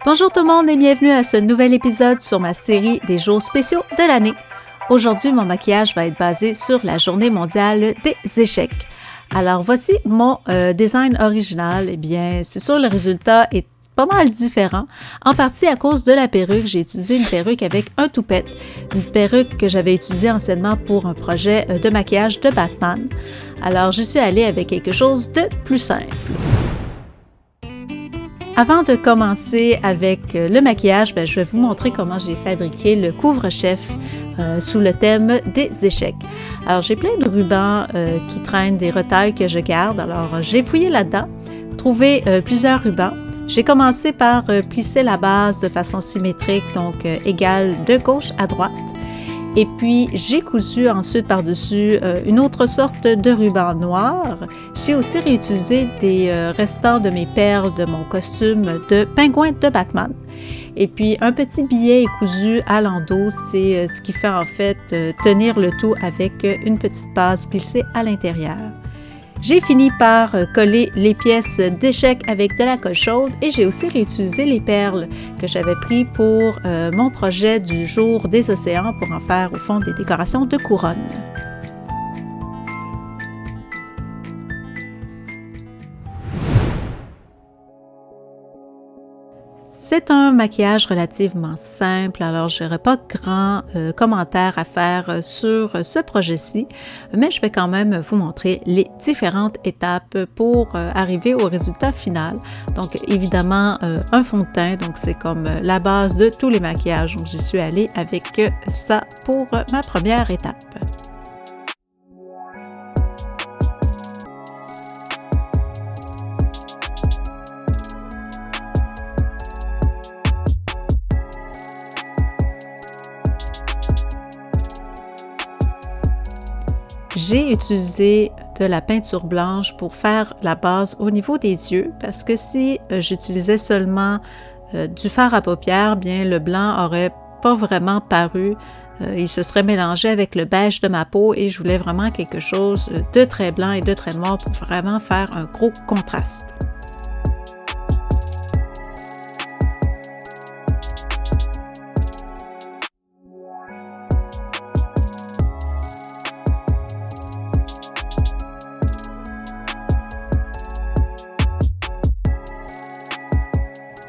Bonjour tout le monde et bienvenue à ce nouvel épisode sur ma série des jours spéciaux de l'année. Aujourd'hui, mon maquillage va être basé sur la journée mondiale des échecs. Alors voici mon design original. Eh bien, c'est sûr, le résultat est pas mal différent. En partie à cause de la perruque, j'ai utilisé une perruque avec un toupette. Une perruque que j'avais utilisée anciennement pour un projet de maquillage de Batman. Alors, je suis allée avec quelque chose de plus simple. Avant de commencer avec le maquillage, je vais vous montrer comment j'ai fabriqué le couvre-chef sous le thème des échecs. Alors, j'ai plein de rubans qui traînent, des retailles que je garde. Alors, j'ai fouillé là-dedans, trouvé plusieurs rubans. J'ai commencé par plisser la base de façon symétrique, donc égale de gauche à droite. Et puis, j'ai cousu ensuite par-dessus une autre sorte de ruban noir. J'ai aussi réutilisé des restants de mes perles de mon costume de pingouin de Batman. Et puis, un petit billet est cousu à l'endos, c'est ce qui fait en fait tenir le tout avec une petite base glissée à l'intérieur. J'ai fini par coller les pièces d'échecs avec de la colle chaude et j'ai aussi réutilisé les perles que j'avais prises pour mon projet du jour des océans pour en faire au fond des décorations de couronne. C'est un maquillage relativement simple, alors je n'aurai pas grand commentaire à faire sur ce projet-ci, mais je vais quand même vous montrer les différentes étapes pour arriver au résultat final. Donc évidemment, un fond de teint, donc c'est comme la base de tous les maquillages, donc j'y suis allée avec ça pour ma première étape. J'ai utilisé de la peinture blanche pour faire la base au niveau des yeux parce que si j'utilisais seulement du fard à paupières, bien le blanc aurait pas vraiment paru. Il se serait mélangé avec le beige de ma peau et je voulais vraiment quelque chose de très blanc et de très noir pour vraiment faire un gros contraste.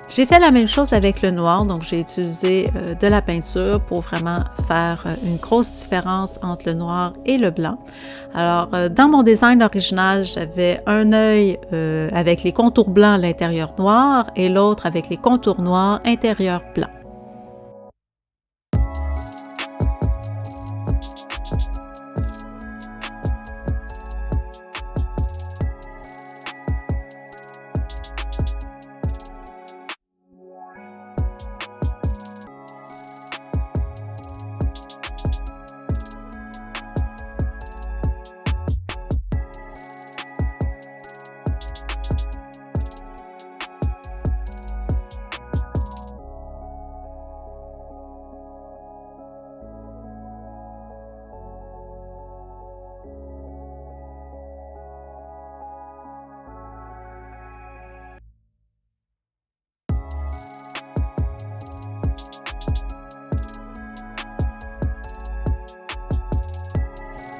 J'ai fait la même chose avec le noir, donc j'ai utilisé de la peinture pour vraiment faire une grosse différence entre le noir et le blanc. Alors, dans mon design original, j'avais un œil avec les contours blancs à l'intérieur noir et l'autre avec les contours noirs intérieur blanc.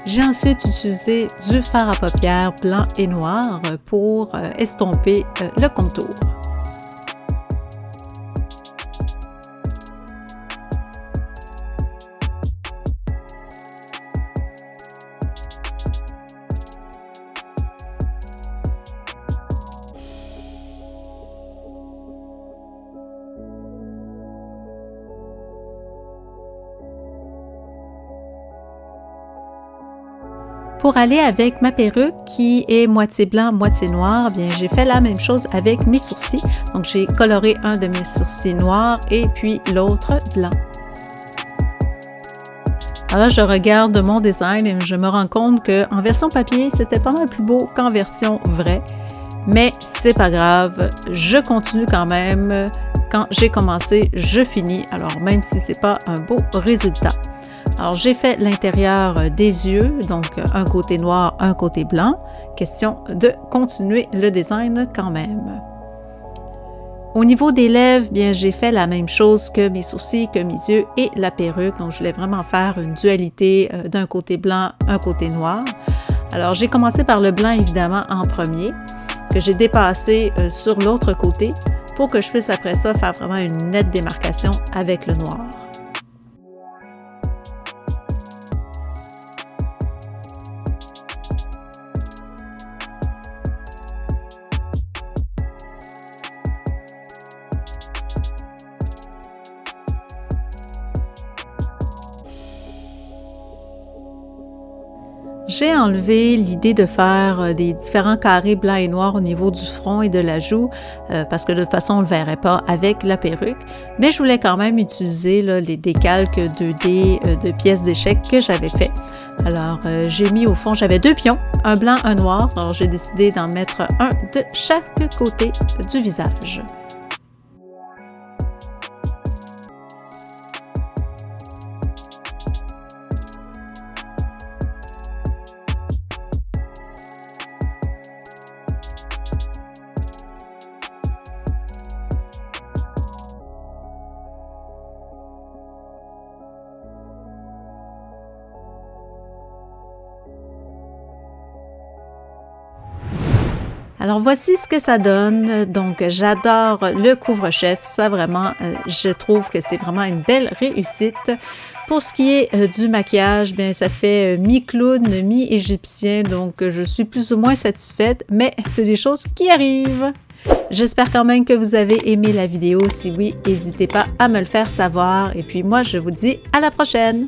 J'ai ensuite utilisé du fard à paupières blanc et noir pour estomper le contour. Pour aller avec ma perruque qui est moitié blanc, moitié noir, bien j'ai fait la même chose avec mes sourcils. Donc j'ai coloré un de mes sourcils noirs et puis l'autre blanc. Alors là, je regarde mon design et je me rends compte qu'en version papier, c'était pas mal plus beau qu'en version vraie. Mais c'est pas grave, je continue quand même. Quand j'ai commencé, je finis. Alors même si c'est pas un beau résultat. Alors, j'ai fait l'intérieur des yeux, donc un côté noir, un côté blanc. Question de continuer le design quand même. Au niveau des lèvres, bien j'ai fait la même chose que mes sourcils, que mes yeux et la perruque. Donc je voulais vraiment faire une dualité d'un côté blanc, un côté noir. Alors j'ai commencé par le blanc évidemment en premier, que j'ai dépassé sur l'autre côté pour que je puisse après ça faire vraiment une nette démarcation avec le noir. J'ai enlevé l'idée de faire des différents carrés blancs et noirs au niveau du front et de la joue parce que de toute façon on ne le verrait pas avec la perruque, mais je voulais quand même utiliser là, les décalques 2D de pièces d'échecs que j'avais fait. Alors j'ai mis au fond, j'avais 2 pions, un blanc, un noir, alors j'ai décidé d'en mettre un de chaque côté du visage. Alors voici ce que ça donne. Donc j'adore le couvre-chef. Ça vraiment, je trouve que c'est vraiment une belle réussite. Pour ce qui est du maquillage, bien ça fait mi-clown, mi-égyptien. Donc je suis plus ou moins satisfaite, mais c'est des choses qui arrivent. J'espère quand même que vous avez aimé la vidéo. Si oui, n'hésitez pas à me le faire savoir. Et puis moi, je vous dis à la prochaine!